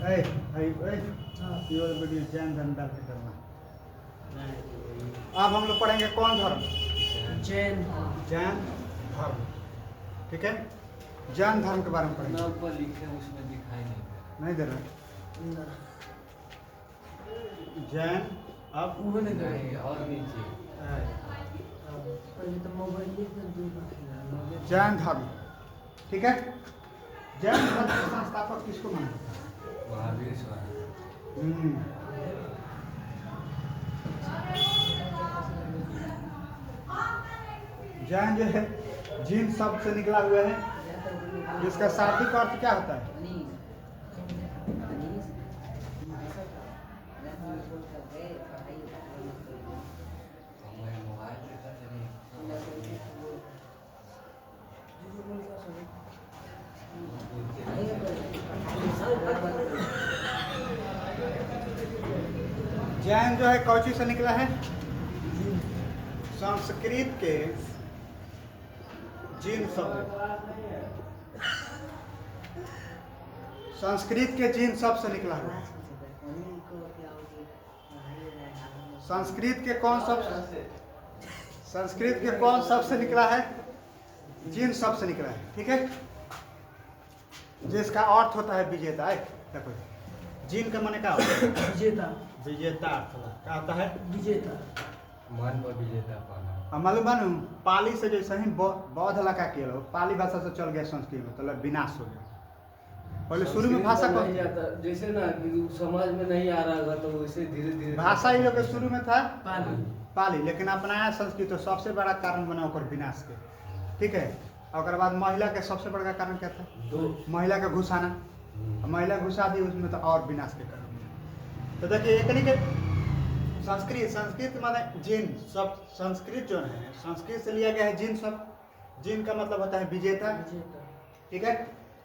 A pure video Jain धर्म डाल के करना। अब हम लोग पढ़ेंगे कौन धर्म? जैन जैन धर्म। ठीक है, जैन धर्म के बारे में पढ़ेंगे। नाम पर लिखे उसमें दिखाई नहीं नहीं दे दे रहा। जैन अब वो नहीं रहा। करे नहीं, और नीचे पहले तो मोबाइल जैन धर्म। ठीक है, जैन धर्म के संस्थापक किसको माना जाता है? महावीर स्वामी। जैन जो है जीन शब्द से निकला हुआ है, जिसका शाब्दिक अर्थ क्या होता है? हमें मोबाइल पे कर रहे जैन जो है कौची से निकला है? संस्कृत के जीन शब्द, संस्कृत के जीन शब्द से निकला है। संस्कृत के कौन शब्द, संस्कृत के कौन शब्द से निकला है? जीन शब्द से निकला है। ठीक है, जिसका अर्थ होता है विजेता। है देखो, जीन का माने क्या होता है? विजेता। विजेता अर्थ होता है। क्या होता है? विजेता। मन पर विजेता पाना। मालूम मालूम पाली से जैसे ही बौद्ध इलाका के लोग पाली भाषा से चल गया संस्कृत में, तो विनाश हो गया। पहले शुरू में भाषा को नहीं आता, जैसे ना कि समाज में नहीं आ रहा होगा तो वैसे धीरे धीरे भाषा ही लोग के शुरू में था पाली। पाली, लेकिन अपनाया संस्कृत तो सबसे बड़ा कारण बना ओकर विनाश के। ठीक है, और बाद महिला के सबसे बड़ा कारण क्या था? महिला का घुसाना। महिला घुसा दी उसमें तो और विनाश के कारण। तो देखिए एक के संस्कृत, संस्कृत माने जीन सब, संस्कृत जो है संस्कृत से लिया गया है जीन सब। जीन का मतलब होता है विजेता। ठीक है,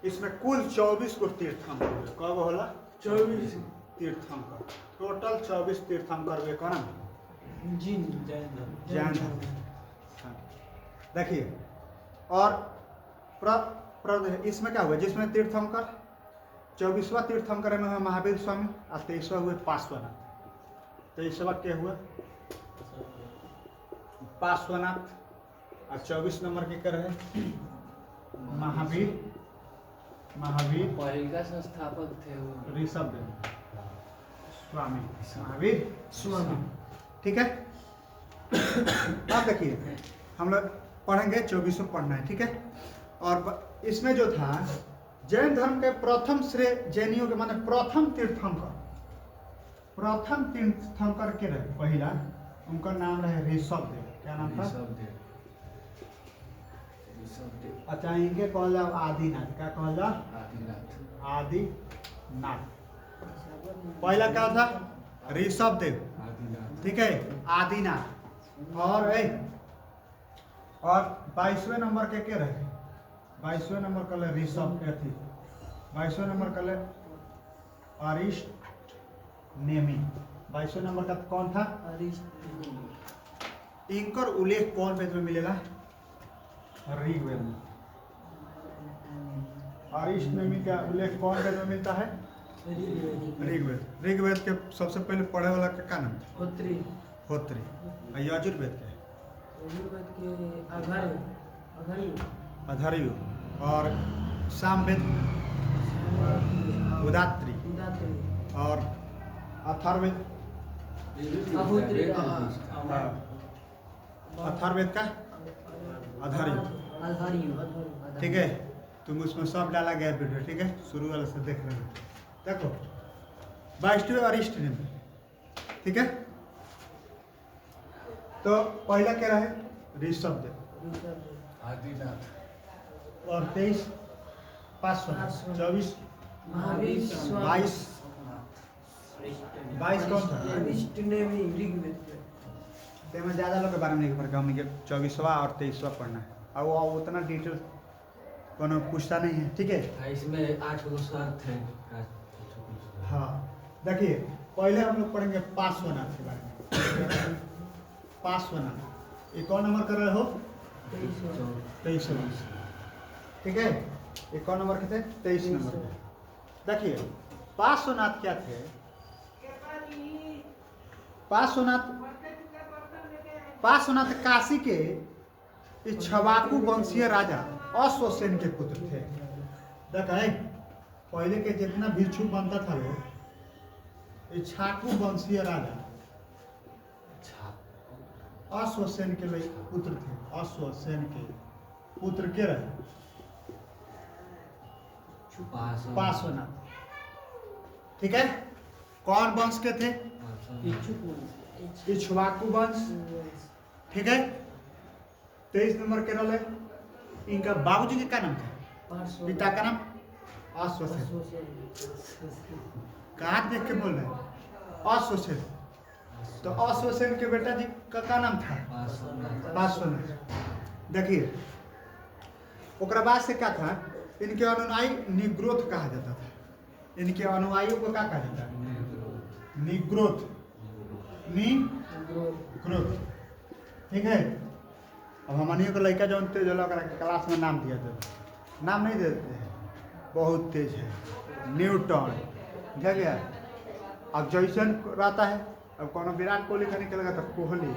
इसमें कुल 24 को तीर्थंकर। कब होला? 24 तीर्थंकर। टोटल 24 तीर्थंकर वे कौन? जीन जैन धर्म। देखिए, और इसमें क्या हुआ? जिसमें तीर्थंकर 24वां तीर्थंकर में हुआ महावीर स्वामी और 23वां हुए पार्श्वनाथ। 23वां क्या हुआ? पार्श्वनाथ। और 24 नंबर के कर है महावीर। महावीर पहले का संस्थापक थे वो ऋषभ स्वामी, महावीर स्वामी। ठीक है, अब देखिए हम लोग पढ़ेंगे 24 पढ़ना है। ठीक है, और इसमें जो था जैन धर्म के प्रथम श्रेय जैनियों के माने प्रथम तीर्थंकर, प्रथम तीर्थंकर के रहे पहला, उनका नाम रहे ऋषभ देव। क्या नाम था? अच्छा, इनके कहल जाओ आदिनाथ। क्या कहल जाओ? आदिनाथ। पहला क्या था? ऋषभ देव। ठीक है, आदिनाथ। और 22वें नंबर के रहे? 22वें नंबर कल ऋषभ के थी। 22वें नंबर कल अरिष्ट नेमी। 22वें नंबर का कौन था? इनकर उल्लेख कौन वेद में मिलेगा? ऋग्वेद में। अरिष्ट नेमी का उल्लेख कौन वेद में मिलता है? ऋग्वेद। ऋग्वेद के सबसे पहले पढ़े वाला का क्या नाम? होत्री। होत्री। और यजुर्वेद के अधर्यु। और सामवेद उदात्री। और अथर्ववेद। अथर्ववेद का अधर्यु। ठीक है, तुम उसमें सब डाला गया वीडियो। ठीक है, शुरू वाले से देख रहे हो। देखो 22वें अरिष्ट नेमी। ठीक है, तो पहला क्या रहे? ऋषभ देव आदिनाथ। और 23 पार्श्वनाथ। 24 महावीर 22 कौन था? अरिष्ट नेमी ऋग्वेद। में ज़्यादा लोग के बारे में नहीं पढ़, हमने 24वां और 23वां पढ़ना है, और वो उतना डिटेल कोनो पूछता नहीं है। ठीक है, इसमें 8 गो शर्त है। हाँ देखिए, पहले हम लोग पढ़ेंगे पार्श्वनाथ के बारे में। पार्श्वनाथ ये कौन नंबर कर रहे हो? 23। ठीक है, ये कौन नंबर के थे? 23 नंबर के। देखिए पार्श्वनाथ क्या थे? पार्श्वनाथ पार्श्वनाथ काशी के इक्ष्वाकु वंशीय राजा अश्वसेन के पुत्र थे। देखा पहले के जितना भिक्षु बनता था लोग, इक्ष्वाकु वंशीय राजा अश्वसेन के पुत्र थे। अश्वसेन के पुत्र के रहे पार्श्वनाथ। ठीक है, कौन वंश के थे? इक्ष्वाकु वंश। ठीक है, 23 नंबर के रोल है। इनका बाबूजी के क्या नाम था? पिता का नाम अश्वसेन। कहाँ देख के बोल रहे हैं? अश्वसेन। तो अश्वसेन के बेटा जी का क्या नाम था? पार्श्वनाथ। देखिए, ओकरा बाद से क्या था? इनके अनुयायी निग्रोथ कहा जाता था। इनके अनुयायियों को क्या कहा जाता है? निग्रोथ। निग्रोथ। ठीक है, अब हमनियों को लड़का जो तेज होला क्लास में नाम दिया जाता, नाम नहीं देते हैं, बहुत तेज है, न्यूटन। ठीक है, अब जैसन रहता है, अब कौन विराट कोहली का निकलेगा तो कोहली,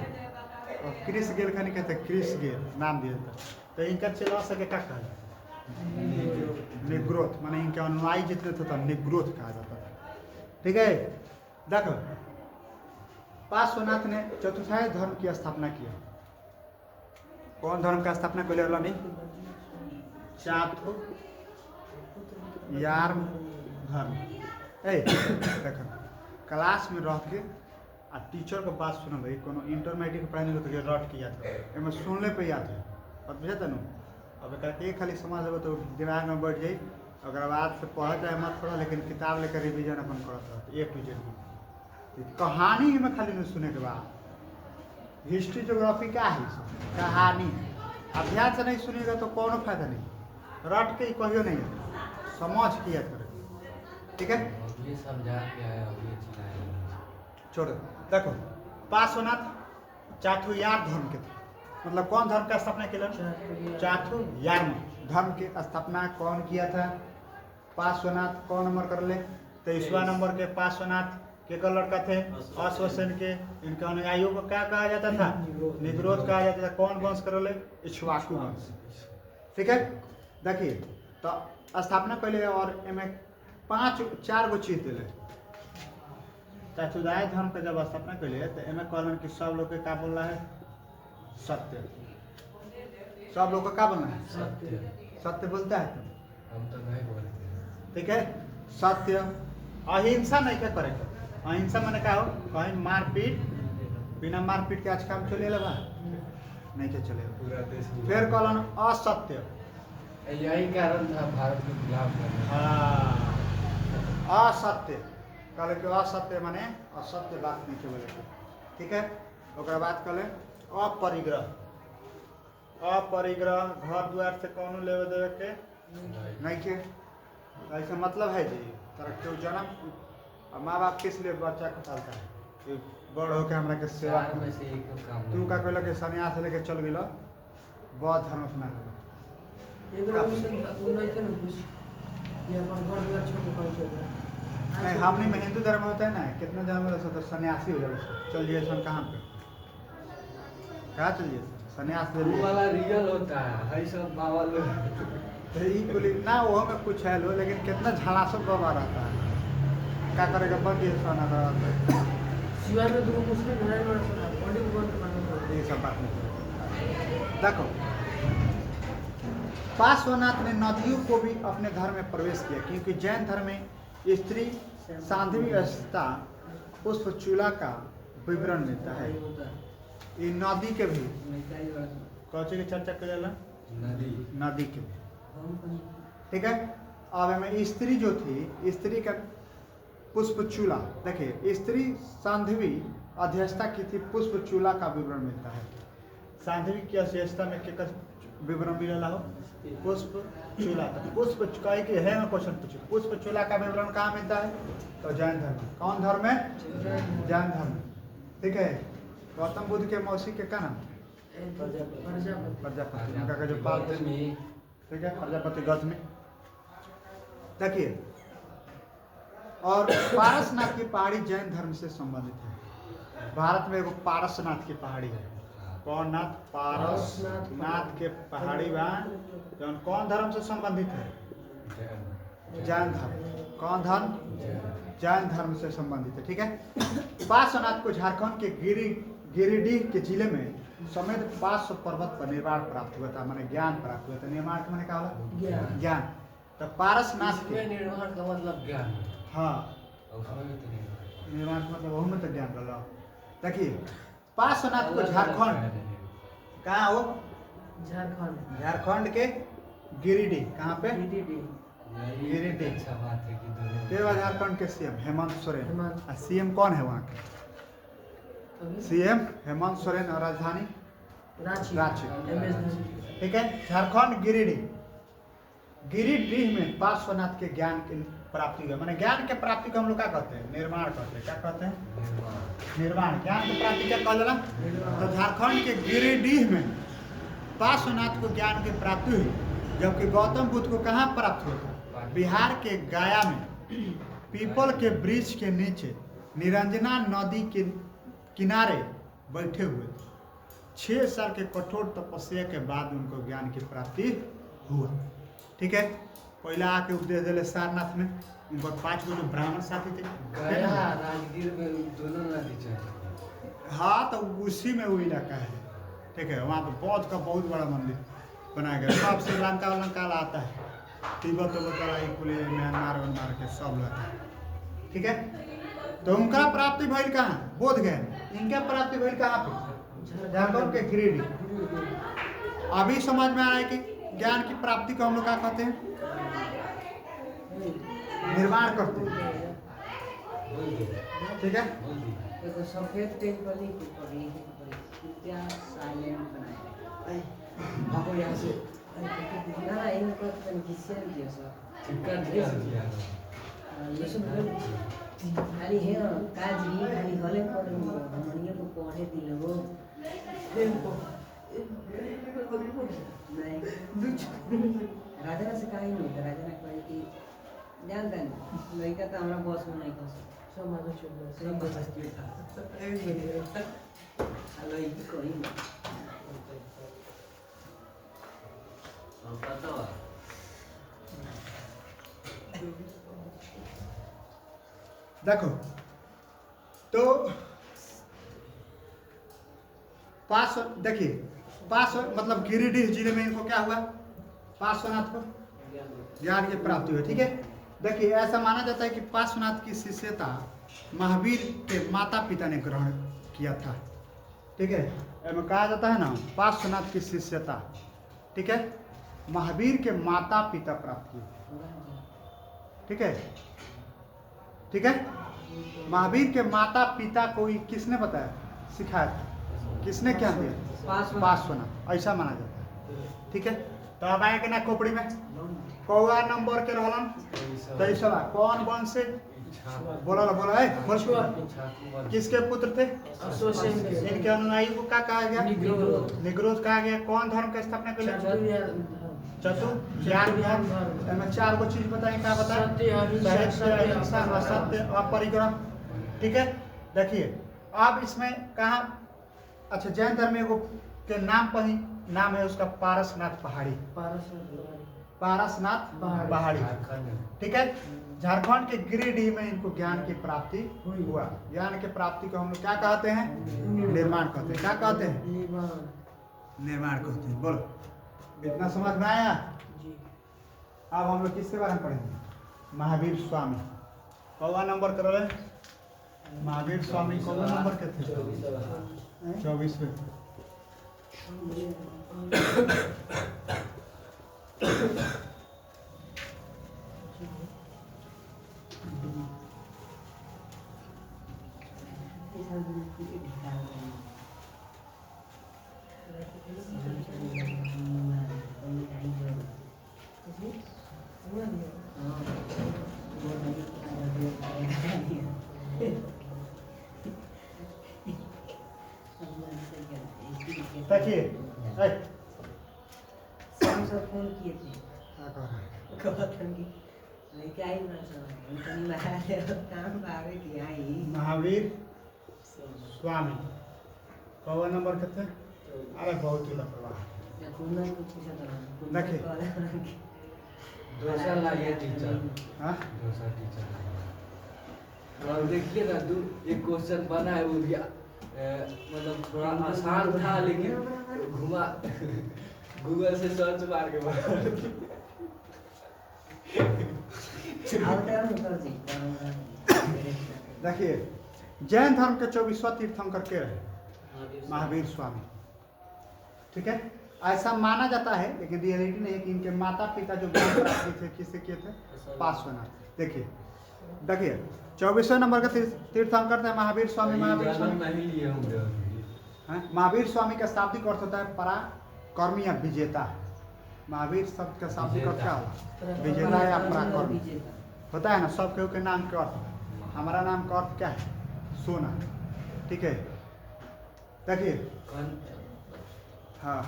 और क्रिस गेल का निकलता क्रिस गेल, नाम दिया जाता। तो इनका चला सके क्या कहा जाता? निग्रोथ। माने इनके अनुयायी जितने थे तो निग्रोथ कहा जाता था। ठीक है, देखो पार्श्वनाथ ने चतुर्थाय धर्म की स्थापना किया। कौन धर्म का स्थापना कर लिया? नहीं, चाथु यार्म धर्म। देखो क्लास में रह के आ टीचर को बात सुन भाई, कोनो इंटरमीडिएट के पढ़ाई नहीं तो रट के याद है, एमें सुनले पे याद है, बात बुझे तनु। अब एक खाली समझ लेबो तो दिमाग में बैठ जाई, अगर बाद से पढ़ जाए मत पढ़ो, लेकिन किताब लेकर रिवीजन अपन करत रह ए टू जेड। कहानी में खाली नहीं सुने के बाद, हिस्ट्री ज्योग्राफी क्या है? कहानी। अभ्यास से नहीं सुनिएगा तो कोनो फायदा नहीं, रट के ही कहियो नहीं, समझ के याद करें। ठीक है, अभी समझा के आया, अभी चलाया। छोड़ो। देखो पार्श्वनाथ चाथुयार धर्म के थे। मतलब कौन धर्म का स्थापना किया? चाथुयार्म धर्म की स्थापना कौन किया था? पार्श्वनाथ। कौन नंबर कर ले? 23वां नंबर के पार्श्वनाथ के का लड़का थे? अश्वसेन के। इनके अनुयायियों को क्या कहा जाता था? निग्रोध कहा जाता था। कौन वंश कर ले? इक्ष्वाकु वंश। ठीक है, देखिए तो स्थापना कैले और इनमें 4 गो चीज दिले। चाथुयार धर्म का जब स्थापना कैले तो इनमें कहलन कि सब लोग के क्या बोल रहा है? सत्य। सब लोग का क्या बोलना है? सत्य। सत्य बोलता है तुम? हम तो नहीं बोलते। ठीक है, सत्य। अहिंसा नहीं क्या करेगा? अहिंसा मैंने क्या हो? कहीं मारपीट, बिना मारपीट के आज काम चले लगा नहीं क्या चलेगा। पूरा देश फिर कहलन असत्य। यही कारण था भारत के खिलाफ करना। हाँ, असत्य। कहले कि असत्य माने असत्य बात नहीं के बोले। ठीक है, ओकरा बाद कहले अपरिग्रह। अपरिग्रह, घर द्वार से कौन लेवे देवे के नहीं के। ऐसा मतलब है जी, तरह क्यों जन्म और माँ बाप किस लिए बच्चा को पालता है कि बड़ होकर हमरा के सेवा चार में से एक काम तू का कहला कि सन्यास लेके चल गेलो बौद्ध धर्म अपना नहीं। हमने में हिंदू धर्म होता है ना, कितना जन्म होता है तो सन्यासी हो जाए, चल जाइए सन कहाँ पे, कहाँ चलिए सन्यास ले वो लिए। वाला रियल होता है सब बाबा लोग। तो ये बोली ना वो में कुछ है लो, लेकिन कितना झालासो बाबा रहता है, क्या करेगा बन दिए सोना का शिवाय में दो मुस्लिम घर में रखा बॉडी बोल के मानो। ये सब बात नहीं। देखो पार्श्वनाथ ने नदियों को भी अपने धर्म में प्रवेश किया, क्योंकि जैन धर्म में स्त्री सांध्वी अवस्था पुष्पचूला का विवरण मिलता है। ये नदी के भी कौचे की चर्चा कर नदी के भी। ठीक है, अब हमें स्त्री जो थी, स्त्री का पुष्पचूला, देखिए स्त्री सांध्वी अध्यक्षता की थी, पुष्पचूला का विवरण मिलता है। सांध्वी की अध्यक्षता में क्या विवरण मिलेला हो? पुष्पचूला। पुष्प कहे कि है मैं क्वेश्चन पूछू, पुष्पचूला का विवरण कहाँ मिलता है? तो जैन धर्म। कौन धर्म है? जैन धर्म। ठीक है, गौतम बुद्ध के मौसी के क्या नाम? प्रजापति। उनका का जो पालते हैं, ठीक है, प्रजापति गौतमी। देखिए और पारसनाथ की पहाड़ी जैन धर्म से संबंधित है। भारत में एगो पारसनाथ की पहाड़ी है। कौन नाथ? पारसनाथ के पहाड़ी बा जौन कौन धर्म से संबंधित है? जैन धर्म। कौन धर्म? जैन धर्म से संबंधित है। ठीक है। पार्श्वनाथ को झारखंड के गिरिडीह के जिले में समेत 500 पर्वत पर निर्माण प्राप्त हुआ था। मैंने ज्ञान प्राप्त हुआ था। निर्माण का मैंने कहा ज्ञान। तो पारसनाथ के निर्माण का मतलब ज्ञान। हाँ, निर्माण का मतलब वह में तो ज्ञान रहा। देखिए पार्श्वनाथ को झारखंड कहाँ हो? झारखंड के गिरिडीह। कहाँ पे? गिरिडीह। अच्छा बात है कि दोनों के झारखंड के सीएम हेमंत सोरेन। और सीएम कौन है वहाँ के? सीएम हेमंत सोरेन और राजधानी रांची। ठीक है। झारखंड गिरिडीह में पार्श्वनाथ के ज्ञान की प्राप्ति हुआ। मैंने ज्ञान के प्राप्ति को हम लोग क्या कहते हैं? निर्माण कहते हैं। क्या कहते हैं? निर्माण। ज्ञान की प्राप्ति क्या कहल जाला? तो झारखंड के गिरिडीह में पार्श्वनाथ को ज्ञान की प्राप्ति हुई, जबकि गौतम बुद्ध को कहाँ प्राप्त हुआ? बिहार के गया में पीपल के वृक्ष के नीचे निरंजना नदी के किनारे बैठे हुए 6 साल के कठोर तपस्या के बाद उनको ज्ञान की प्राप्ति हुआ। ठीक है। पहला आके उपदेश दिले सारनाथ में। उनको 5 गो जो ब्राह्मण साथी थे। गया राजगीर में दोनों नदी चलती। हाँ, तो उसी में वो इलाका है। ठीक है। वहाँ पे बौद्ध का बहुत बड़ा मंदिर बनाया गया। सब श्रीलंका आता है, तिब्बत म्यांमार के सब लगता है। ठीक है। तो उनका प्राप्ति भइल कहाँ? बोध गया। इनका प्राप्ति भइल कहाँ पे? झारखंड के गिरिडीह। अभी समझ में आ रहा है कि ज्ञान की प्राप्ति को हम लोग क्या कहते हैं? निर्माण करते हैं। ठीक है। देखो सफेद पेन पर लिख क्या साइलेंट बनाए आपको यहाँ से ना इनको बेनिफिशियल दिया सर चिपका दिया ये सब खाली है काजी खाली गले पर हमनियों को पढ़े दिलो नहीं राजा से कहीं नहीं राजा ने कहा कि जानता नहीं लड़का तो हमारा बॉस में नहीं कर सकता सब मानो छोड़ सब बचती था हेलो ये कोई देखो तो देखिए मतलब गिरिडीह जिले में इनको क्या हुआ? पार्श्वनाथ को ज्ञान की प्राप्ति हुई। ठीक है। देखिए ऐसा माना जाता है कि पार्श्वनाथ की शिष्यता महावीर के माता पिता ने ग्रहण किया था। ठीक है। इसमें कहा जाता है ना पार्श्वनाथ की शिष्यता। ठीक है। महावीर के माता पिता प्राप्त किए। ठीक है। ठीक है। महावीर के माता पिता को किसने बताया? सिखाया था। किसने क्या दिया? पार्श्वनाथ। ऐसा माना जाता है। ठीक है। तो अब आए कि ना खोपड़ी में कौआ नंबर के रहलन 23वां कौन वंश से बोला है? किसके पुत्र थे? इनके अनुयायी को क्या कहा गया? निग्रोध कहा गया। कौन धर्म का स्थापना कर? चतुर्ज्ञान धर्म। में 4 गो चीज बताएं। क्या बताएं? सत्य अपरिग्रह। ठीक है। देखिए अब इसमें कहा अच्छा जैन धर्म में के नाम पर ही नाम है उसका पारसनाथ पहाड़ी। पारसनाथ पहाड़ी। ठीक है। झारखंड के गिरिडीह में इनको ज्ञान की प्राप्ति हुआ। ज्ञान की प्राप्ति को हम लोग क्या कहते हैं? निर्माण कहते हैं। क्या कहते हैं? निर्माण कहते हैं। बोलो इतना समझ में आया? अब हम लोग किसके बारे में पढ़ेंगे? महावीर स्वामी। कौवा नंबर कर रहे? महावीर स्वामी कौवा नंबर के थे? 24वें। देखिए फोन किए थे कहते हैं कि लेके आई ना सर काम भावे की आई महावीर स्वामी कौन नंबर के थे? अरे बहुत ही लापरवाह। या कुंदन को पूछा था देखिए। दोसा लागे टीचर। हाँ दोसा टीचर। और देखिए ना एक क्वेश्चन बना है वो भी मतलब थोड़ा आसान था लेकिन घुमा गूगल से सर्च मार के बना। देखिए, जैन धर्म के 24वां तीर्थंकर के रहे महावीर स्वामी। ठीक है, ऐसा माना जाता है लेकिन रियलिटी नहीं है कि इनके माता पिता जो ज्ञान प्राप्त किए थे किससे किए थे? पार्श्वनाथ। देखिए देखिए 24वें नंबर के तीर्थंकर थे महावीर स्वामी। महावीर स्वामी नहीं लिए होंगे हैं? महावीर स्वामी का शाब्दिक अर्थ होता है पराक्रमी या विजेता। महावीर शब्द का शाब्दिक अर्थ क्या होगा? विजेता या पराक्रमी होता है ना। सब केहू के नाम का अर्थ, हमारा नाम का अर्थ क्या है? सोना। ठीक है, देखिए हाँ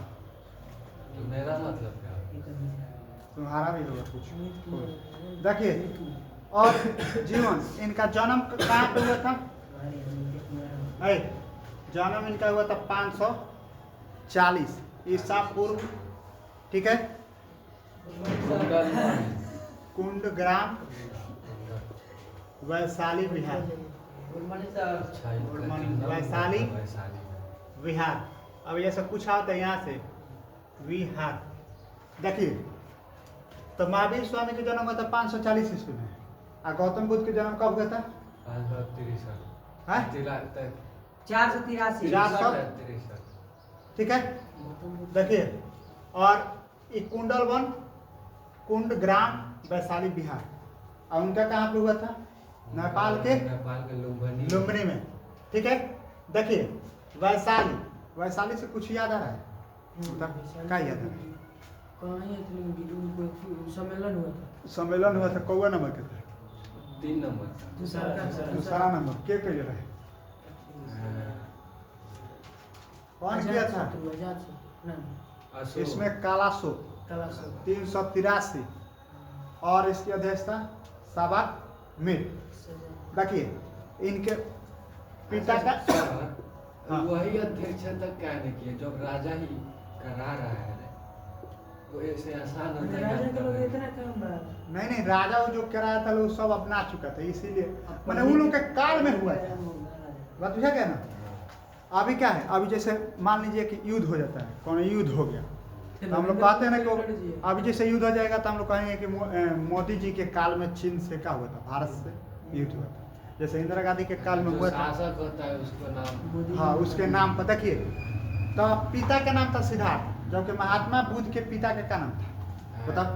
तो मेरा मतलब क्या? तुम्हारा भी होगा कुछ। देखिए, और जीवन इनका जन्म कहाँ पे हुआ था? जन्म इनका हुआ था 540 ईसा पूर्व। ठीक है, कुंडग्राम वैशाली बिहार। वैशाली बिहार। अब ये सब पूछा होता है यहाँ से बिहार। देखिए, तो महावीर स्वामी का जन्म हुआ था 540 ईस्वी में और गौतम बुद्ध का जन्म कब हुआ था? 483 400। ठीक है, देखिए, और एक कुंडल वन कुंडग्राम वैशाली बिहार। और उनका कहाँ पे हुआ था? नेपाल के लुम्बिनी में। ठीक है, देखिए वैशाली, वैशाली से कुछ याद आ रहा है? क्या याद आ रहा है? सम्मेलन हुआ था। सम्मेलन हुआ था कौआ नंबर के थे? 3 नंबर। दूसरा नंबर के कह रहे? कौन किया था? इसमें कालासो 383 और इसकी अध्यक्षता साबाक मिर। देखिए, इनके पिता का हाँ। वही अध्यक्षता क्या नहीं किया जब राजा ही करा रहा है वो ऐसे आसान होता है। नहीं, राजा वो जो कराया था वो सब अपना चुका था, इसीलिए मैंने उन लोग के काल में हुआ था। बात बुझा क्या ना? अभी क्या है, अभी जैसे मान लीजिए कि युद्ध हो जाता है, कौन युद्ध हो गया तो हम लोग कहते हैं ना कि अभी जैसे युद्ध हो जाएगा तो हम लोग कहेंगे कि मोदी जी के काल में चीन से क्या हुआ था? भारत से युद्ध हुआ था। जैसे इंदिरा गांधी के काल में हुआ था, शासक होता है उसका नाम। हाँ उसके नाम पर। देखिए, तो पिता का नाम था सिद्धार्थ, जबकि महात्मा बुद्ध के पिता का क्या नाम था? बताओ।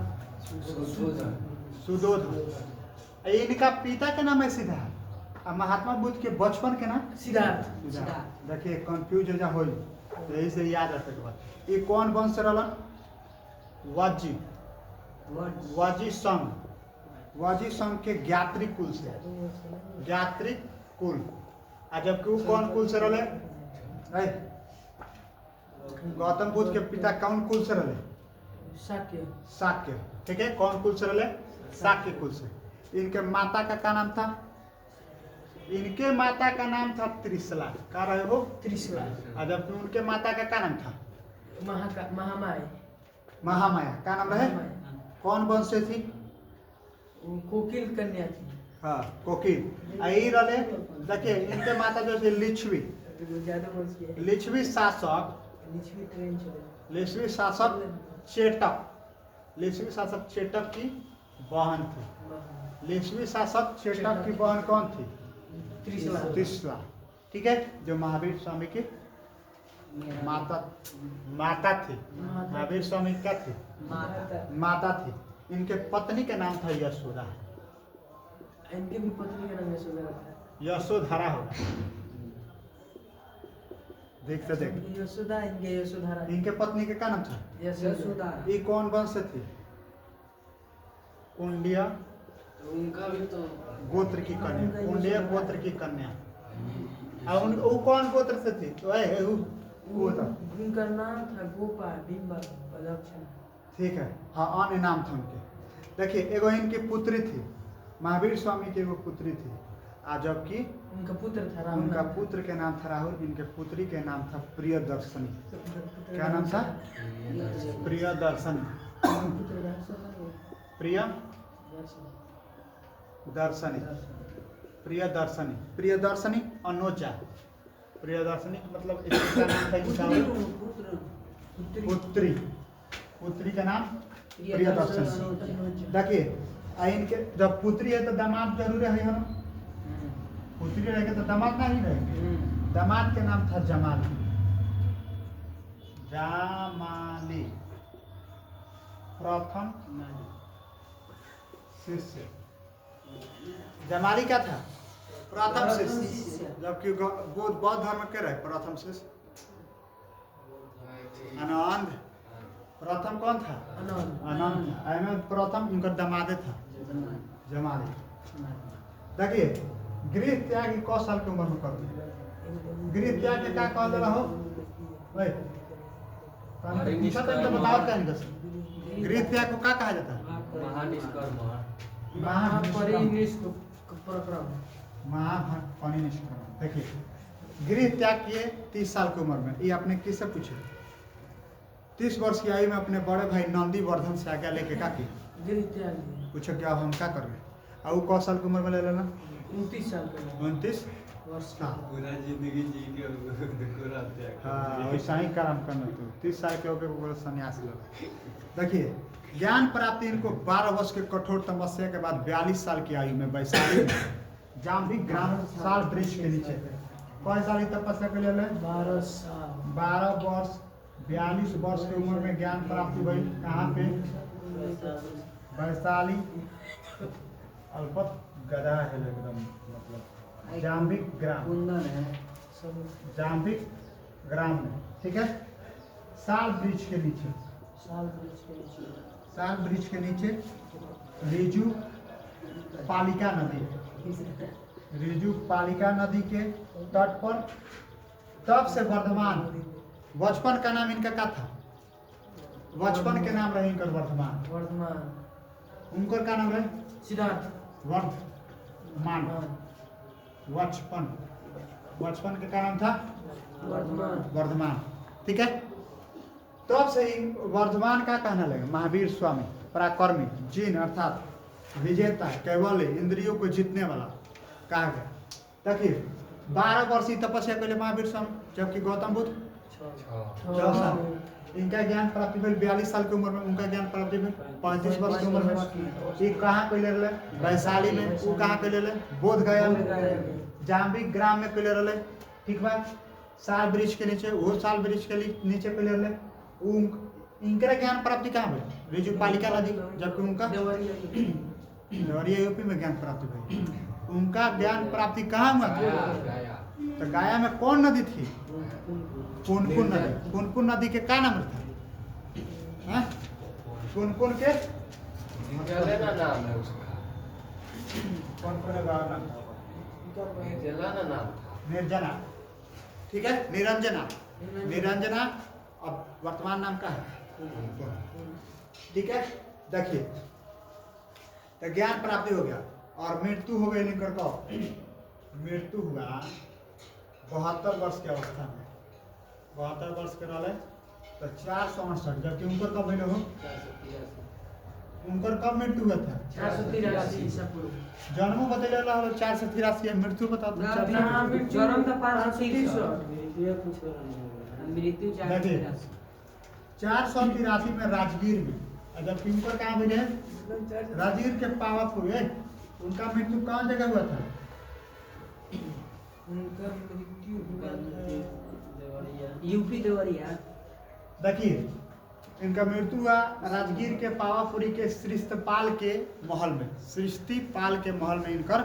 सुधोधन। इनका पिता का नाम है सिद्धार्थ और महात्मा बुद्ध के बचपन के नाम सिद्धार्थ। देखिए, कंफ्यूज हो हो यही से याद रखे के बाद। ये कौन वंश रहलन? वाजी। वाजी संघ। वाजी संघ के ज्ञात्री कुल से, ज्ञात्री कुल। आ जबकि वो कौन कुल से रहे? गौतम बुद्ध के पिता कौन कुल से रहे? शाक्य। ठीक है, कौन कुल से रहे? शाक्य कुल से। इनके माता का क्या नाम था? इनके माता का नाम था त्रिशला। क्या रहे वो? त्रिशला। और जबकि उनके माता का क्या नाम था? महामाया। क्या नाम रहे? कौन वंश से थी? कोकिल कन्या थी। हाँ, कोकिल। आई रहे। देखिए, इनके माता जो थी लिच्छवी। लिच्छवी शासक चेटक। लिच्छवी शासक चेटक की बहन थी। लिच्छवी शासक चेटक की बहन कौन थी? त्रिशला। ठीक है, जो महावीर स्वामी की माता थी। महावीर स्वामी क्या थी? माता थी। इनके पत्नी का नाम था यशोदा। इनके भी पत्नी का नाम यशोदा था। यशोधरा होगा। देखते देख यशोदा, इनके यशोधरा। इनके पत्नी का क्या नाम था? यशोदा। ये कौन वंश से थी? कुंडिया उनका भी तो गोत्र की कन्या। कुंडिया गोत्र की कन्या। और वो कौन गोत्र से थी? तो उनका नाम था गोपा, बिंबा, लक्षण। ठीक है, हाँ अन्य नाम था उनके। देखिए, एगो इनकी पुत्री थी महावीर स्वामी की एगो पुत्री थी, जबकि उनका पुत्र था राहुल। उनका पुत्र के नाम था राहुल, इनके पुत्री के नाम था प्रियदर्शनी। क्या नाम था? प्रियदर्शनी। प्रियदर्शनी, प्रियदर्शनी, प्रियदर्शनी अनुजा। प्रियदर्शनी का मतलब इसका नाम था पुत्री, पुत्री का नाम प्रियदर्शनी। देखिए इनके जब पुत्री है तो दामाद जरूर है ना, पुत्री रहेगा तो दामाद नहीं रहेंगे। दामाद के नाम था जमाली, जमाली प्रथम शिष्य। जमाली क्या था? प्रथम शिष्य। जबकि बौद्ध धर्म के रहे प्रथम शिष्य आनंद। प्रथम कौन था? आनंद। आनंद प्रथम उनका दमादे था जमाली। देखिए गृह त्याग क साल की उम्र में कर दिया। गृह त्याग के क्या कहल रहो भाई? तो बताओ क्या इनका गृह त्याग को क्या कहा जाता है? महापरिनिष्क्रमण। देखिए गृह त्याग किए 30 साल की उम्र में। ये आपने किससे पूछे? 30 वर्ष की आयु में अपने बड़े भाई नंदी वर्धन से आज्ञा लेके क्या की? पूछो क्या हम क्या कर रहे हैं? और वो कौ साल की उम्र में ले लेना? 29 साल का 29 वर्ष हाँ पूरा जिंदगी जी के पूरा त्याग कर हाँ दिया। वैसा ही काम करना। तू 30 साल के होकर संन्यास ले। देखिए ज्ञान प्राप्ति इनको 12 वर्ष के कठोर तपस्या के बाद 42 साल की आयु में वैशाली जाम्बिक ग्राम साल वृक्ष के नीचे कौन साल की तपस्या के लिए 12 साल 12 वर्ष 42 वर्ष की उम्र में ज्ञान प्राप्ति हुई। कहाँ पे? वैशाली अल्पत गधा है एकदम, मतलब जाम्बिक ग्राम, कुंदन है जाम्बिक ग्राम में। ठीक है, साल वृक्ष के नीचे, साल वृक्ष के नीचे, साल वृक्ष के नीचे रिजु पालिका नदी, रिजु पालिका नदी के तट पर तब से वर्धमान। बचपन का नाम इनका क्या था? बचपन के नाम रहे इनकर वर्धमान। वर्धमान उनकर क्या नाम रहे? सिद्धार्थ वर्धमान। बचपन, बचपन के क्या नाम था? वर्धमान वर्धमान। ठीक है, तब से ही वर्धमान का कहना लगे महावीर स्वामी पराक्रमी जिन अर्थात विजेता कैवल्य इंद्रियों को जीतने वाला कहा गया। देखिए 12 वर्ष की तपस्या के लिए महावीर स्वामी, जबकि गौतम बुद्ध 6 साल। इनका ज्ञान प्राप्ति भेल 42 साल की उम्र में, उनका ज्ञान प्राप्ति भेल 35 वर्ष की उम्र में। ये कहाँ के ले रहे? वैशाली में। वो कहाँ के ले रहे? बोध गया में, जाम्बिक ग्राम में के ले रहे। ठीक बा, साल वृक्ष के नीचे, वो साल वृक्ष के नीचे के ले रहे। इनका ज्ञान प्राप्ति कहाँ भेल? रिजु पालिका नदी, जबकि उनका देवरिया यूपी में ज्ञान प्राप्ति भेल। उनका ज्ञान प्राप्ति कहाँ हुआ था? तो गया में कौन नदी थी? पुनपुन नदी। पुनपुन नदी के क्या नाम था? पुनपुन के निर्जला नाम है उसका। पुनपुन का नाम निर्जला ना नाम था। निर्जना। ठीक है, निरंजना। निरंजना अब वर्तमान नाम का है। ठीक है, देखिए तो ज्ञान प्राप्ति हो गया और मृत्यु हो गई इनकर को। मृत्यु हुआ 72 वर्ष की अवस्था में। 72 वर्ष के रहे तो 468, जबकि उनकर कब मिले हो? उनकर कब मृत्यु हुआ था? 483 ईसा पूर्व। जन्मो बतैले रहा 483, मृत्यु बता दो। जन्म तो 530 मृत्यु देखिए 483 में राजगीर में, जबकि उनकर कहाँ मिले? राजगीर के पावापुर। उनका मृत्यु कौन जगह हुआ था? उनका मृत्यु यूपी देवरिया। देखिए इनका मृत्यु हुआ राजगीर के पावापुरी के सृष्टिपाल के महल में। सृष्टिपाल के महल में इनकर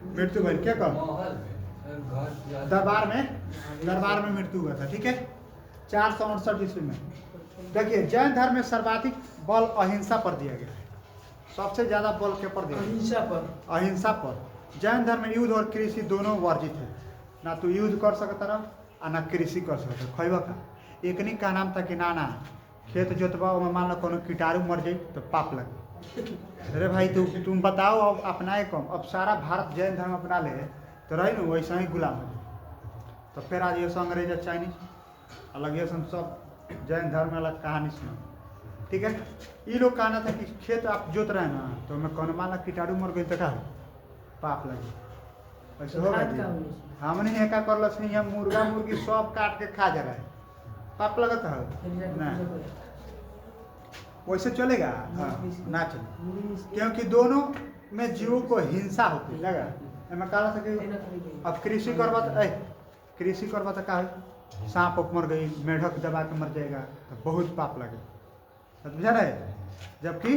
मृत्यु भइल। क्या कर महल में घर दरबार में, दरबार में मृत्यु हुआ था। ठीक है, 468 ईस्वी में। देखिए जैन धर्म में सर्वाधिक बल अहिंसा पर दिया गया है। सबसे ज्यादा बल के पर दिया गया? अहिंसा पर। अहिंसा पर। जैन धर्म में युद्ध और कृषि दोनों वर्जित है। ना तो युद्ध कर सकता रहा और ना कृषि कर सकता। खैबा का एक नहीं का नाम था कि ना खेत जोतबा में मान लो कोनो कीटाणु मर जाए तो पाप लगे। अरे भाई तुम बताओ अब अपनाए कम। अब सारा भारत जैन धर्म अपना ले तो रही ना वैसा ही गुलाम हो जाए। तो फिर आज ये सब अंग्रेज और चाइनीज अलग ये सब जैन धर्म अलग कहानी सुना। ठीक है, ये लोग कहना था कि खेत आप जोत रहे हैं ना तो मैं कौन माला कीटाणु मर गई तो का पाप लगे ऐसे होगा खाद जी। का होने से। हमने एका करलस नहीं, हम मुर्गा मुर्गी सब काट के खा जा रहा है, पाप लगता है फिर जाके ना? पूजा करे। वैसे चलेगा? हाँ, ना चले, क्योंकि दोनों में जीवों को हिंसा होती है। लगा मैं कहा था कि अब कृषि करवा तो कृषि करवा तो का है सांप उप मर गई, मेढक दबा के मर जाएगा तो बहुत पाप लगे, समझा रहे? जबकि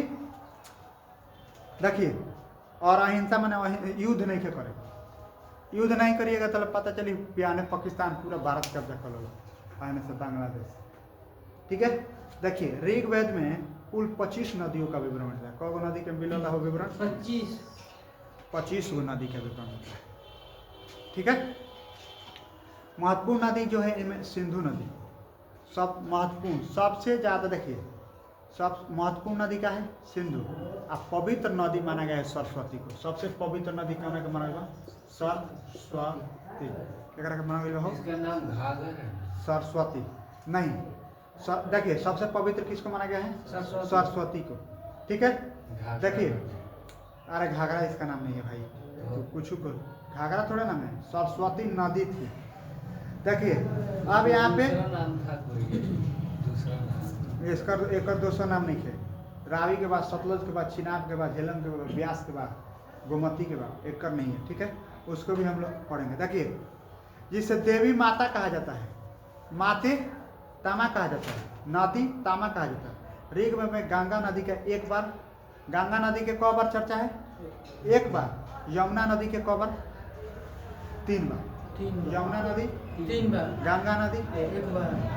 देखिए, और अहिंसा मैंने युद्ध नहीं के करे, युद्ध नहीं करिएगा तो पता चली बिहार पाकिस्तान पूरा भारत कब्जा कर लो, आने से बांग्लादेश। ठीक है, देखिए ऋग्वेद में कुल 25 नदियों का विवरण मिलता है। कौन नदी के मिलता हो विवरण? 25 गो नदी का विवरण मिलता है। ठीक है, महत्वपूर्ण नदी जो है इनमें सिंधु नदी सब महत्वपूर्ण, सबसे ज़्यादा देखिए सब महत्वपूर्ण नदी का है सिंधु। अब पवित्र नदी माना गया है सरस्वती को। सबसे पवित्र नदी कौन का माना गया? सरस्वती। क्या माना गया हो? इसका नाम घाघर है। सरस्वती नहीं, देखिए सबसे पवित्र किसको माना गया है? सरस्वती को। ठीक है, देखिए अरे घाघरा इसका नाम नहीं है भाई, तो कुछ को घाघरा थोड़ा नाम है, सरस्वती नदी थी। देखिए अब यहाँ पे दूसरा नाम था कोई, दूसरा नाम इसका एक दूसरा नाम नहीं है। रावी के बाद सतलज के बाद चिनाब के बाद झेलम के बाद ब्यास के बाद गोमती के बाद एक नहीं है। ठीक है, उसको भी हम लोग पढ़ेंगे। देखिए जिसे देवी माता कहा जाता है, माते तामा कहा जाता है, नदी तामा कहा जाता है। ऋग्वेद में गंगा नदी का एक बार, गंगा नदी के कौ बार चर्चा है? एक बार। यमुना नदी के कौ बार? 3 बार। यमुना नदी 3 बार, गंगा नदी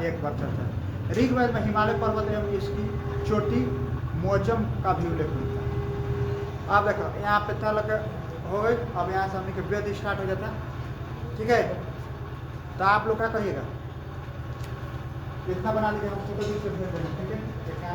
1 बार। चर्चा है। ऋग्वेद में हिमालय पर्वत एवं इसकी चोटी मोचम का भी उल्लेख मिलता है। अब देखो यहाँ पे था लग हो गई, अब यहाँ से हमने के वेद स्टार्ट हो जाता है। ठीक है, तो आप लोग क्या कहिएगा? इतना बना लीजिए, हम फोटो भी भेज देंगे। ठीक है,